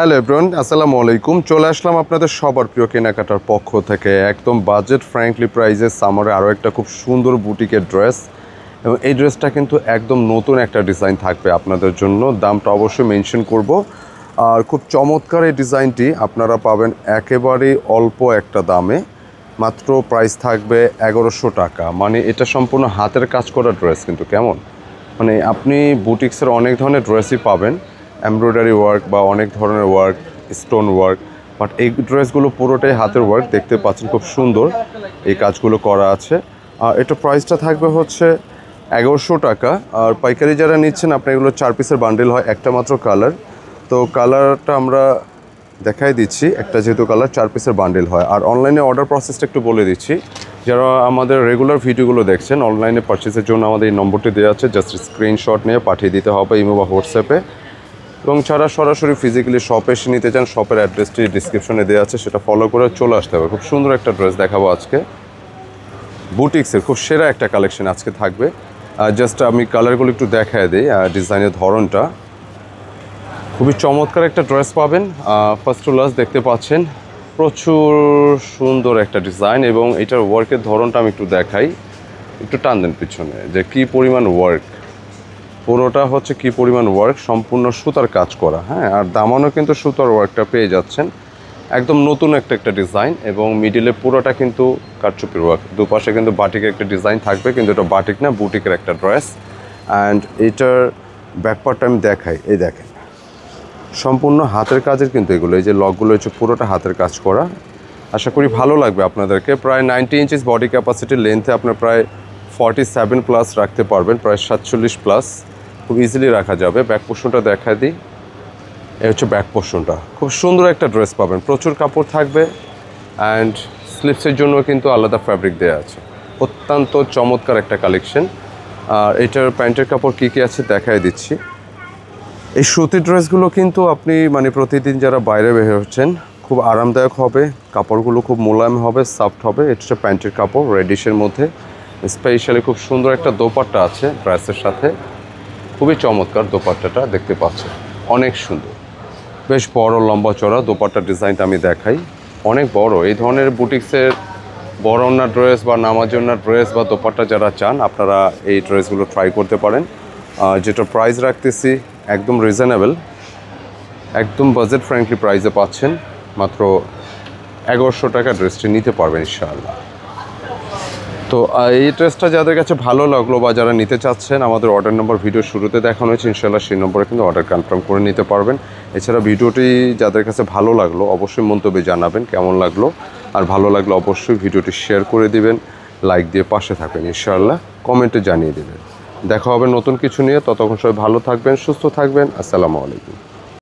Hello everyone, আসসালামু আলাইকুম। চলে আসলাম আপনাদের সবার প্রিয় কেনাকাটার পক্ষ থেকে একদম বাজেট ফ্র্যাঙ্কলি প্রাইসে সামারে আরও একটা খুব সুন্দর বুটিকের ড্রেস, এবং এই ড্রেসটা কিন্তু একদম নতুন একটা ডিজাইন থাকবে আপনাদের জন্য। দামটা অবশ্যই মেনশন করব। আর খুব চমৎকার এই ডিজাইনটি আপনারা পাবেন একেবারেই অল্প একটা দামে, মাত্র প্রাইস থাকবে 1100 টাকা। মানে এটা সম্পূর্ণ হাতের কাজ করা ড্রেস, কিন্তু কেমন মানে আপনি বুটিক্সের অনেক ধরনের ড্রেসই পাবেন, এমব্রয়ডারি ওয়ার্ক বা অনেক ধরনের ওয়ার্ক, স্টোন ওয়ার্ক, বাট এই ড্রেসগুলো পুরোটাই হাতের ওয়ার্ক। দেখতে পাচ্ছেন খুব সুন্দর এই কাজগুলো করা আছে। আর এটা প্রাইসটা থাকবে হচ্ছে 1100 টাকা। আর পাইকারি যারা নিচ্ছেন আপনি এগুলো 4 পিসের বান্ডেল হয়, একটা মাত্র কালার। তো কালারটা আমরা দেখাই দিচ্ছি, একটা যেহেতু কালার 4 পিসের বান্ডেল হয়। আর অনলাইনে অর্ডার প্রসেসটা একটু বলে দিচ্ছি। যারা আমাদের রেগুলার ভিডিওগুলো দেখছেন, অনলাইনে পারচেসের জন্য আমাদের এই নম্বরটি দেওয়া আছে, জাস্ট স্ক্রিনশট নিয়ে পাঠিয়ে দিতে হবে ইমো বা হোয়াটসঅ্যাপে। এবং যারা সরাসরি ফিজিক্যালি শপে এসে নিতে চান, শপের অ্যাড্রেসটি ডিসক্রিপশনে দেওয়া আছে, সেটা ফলো করে চলে আসতে হবে। খুব সুন্দর একটা ড্রেস দেখাবো আজকে, বুটিক্সের খুব সেরা একটা কালেকশন আজকে থাকবে। জাস্ট আমি কালারগুলো একটু দেখায় দিই, ডিজাইনের ধরনটা খুবই চমৎকার একটা ড্রেস পাবেন। ফার্স্ট টু লাস্ট দেখতে পাচ্ছেন প্রচুর সুন্দর একটা ডিজাইন, এবং এটার ওয়ার্কের ধরনটা আমি একটু দেখাই। একটু টান দেন পিছনে, যে কী পরিমাণ ওয়ার্ক, পুরোটা হচ্ছে কী পরিমাণ ওয়ার্ক, সম্পূর্ণ সুতার কাজ করা। হ্যাঁ, আর দামানও কিন্তু সুতার ওয়ার্কটা পেয়ে যাচ্ছেন। একদম নতুন একটা ডিজাইন, এবং মিডিলে পুরোটা কিন্তু কারচুপির ওয়ার্ক। দুপাশে কিন্তু বাটিকের একটা ডিজাইন থাকবে, কিন্তু এটা বাটিক না, বুটিকের একটা ড্রেস। অ্যান্ড এটার ব্যাকপার্টটা আমি দেখাই, এই দেখেন সম্পূর্ণ হাতের কাজের কিন্তু এগুলো, এই যে লকগুলো হচ্ছে পুরোটা হাতের কাজ করা। আশা করি ভালো লাগবে আপনাদেরকে। প্রায় 90 ইঞ্চিস বডি ক্যাপাসিটি, লেন্থে আপনার প্রায় 47 প্লাস রাখতে পারবেন, প্রায় 47 প্লাস খুব ইজিলি রাখা যাবে। ব্যাক পোর্শনটা দেখা দিই, এই হচ্ছে ব্যাক পোর্শনটা। খুব সুন্দর একটা ড্রেস পাবেন, প্রচুর কাপড় থাকবে। অ্যান্ড স্লিপসের জন্য কিন্তু আলাদা ফ্যাব্রিক দেওয়া আছে। অত্যন্ত চমৎকার একটা কালেকশন। আর এটার প্যান্টের কাপড় কী কী আছে দেখাই দিচ্ছি। এই সুতির ড্রেসগুলো কিন্তু আপনি মানে প্রতিদিন যারা বাইরে বের হচ্ছেন খুব আরামদায়ক হবে, কাপড়গুলো খুব মোলায়েম হবে, সফট হবে। এটা হচ্ছে প্যান্টের কাপড় রেডিশের মধ্যে। স্পেশালি খুব সুন্দর একটা দোপাট্টা আছে ড্রেসের সাথে, খুবই চমৎকার দোপাট্টাটা দেখতে পাচ্ছেন, অনেক সুন্দর, বেশ বড় লম্বা চড়া দোপাট্টার ডিজাইনটা আমি দেখাই, অনেক বড়। এই ধরনের বুটিক্সের বড় ওড়না ড্রেস বা নামাজ ওড়না ড্রেস বা দোপাট্টা যারা চান, আপনারা এই ড্রেসগুলো ট্রাই করতে পারেন। যেটা প্রাইস রাখতেছি একদম রিজনেবল, একদম বাজেট ফ্রেন্ডলি প্রাইসে পাচ্ছেন। মাত্র 1100 টাকা ড্রেসটি নিতে পারবেন ইনশাআল্লাহ। তো এই ড্রেসটা যাদের কাছে ভালো লাগলো বা যারা নিতে চাচ্ছেন, আমাদের অর্ডার নম্বর ভিডিও শুরুতে দেখানো হয়েছে, ইনশাআল্লাহ সেই নম্বরে কিন্তু অর্ডার কনফার্ম করে নিতে পারবেন। এছাড়া ভিডিওটি যাদের কাছে ভালো লাগলো অবশ্যই মন্তব্যে জানাবেন কেমন লাগলো। আর ভালো লাগলে অবশ্যই ভিডিওটি শেয়ার করে দিবেন, লাইক দিয়ে পাশে থাকবেন, ইনশাআল্লাহ কমেন্টে জানিয়ে দেবেন। দেখা হবে নতুন কিছু নিয়ে। ততক্ষণ সবাই ভালো থাকবেন, সুস্থ থাকবেন। আসসালামু আলাইকুম।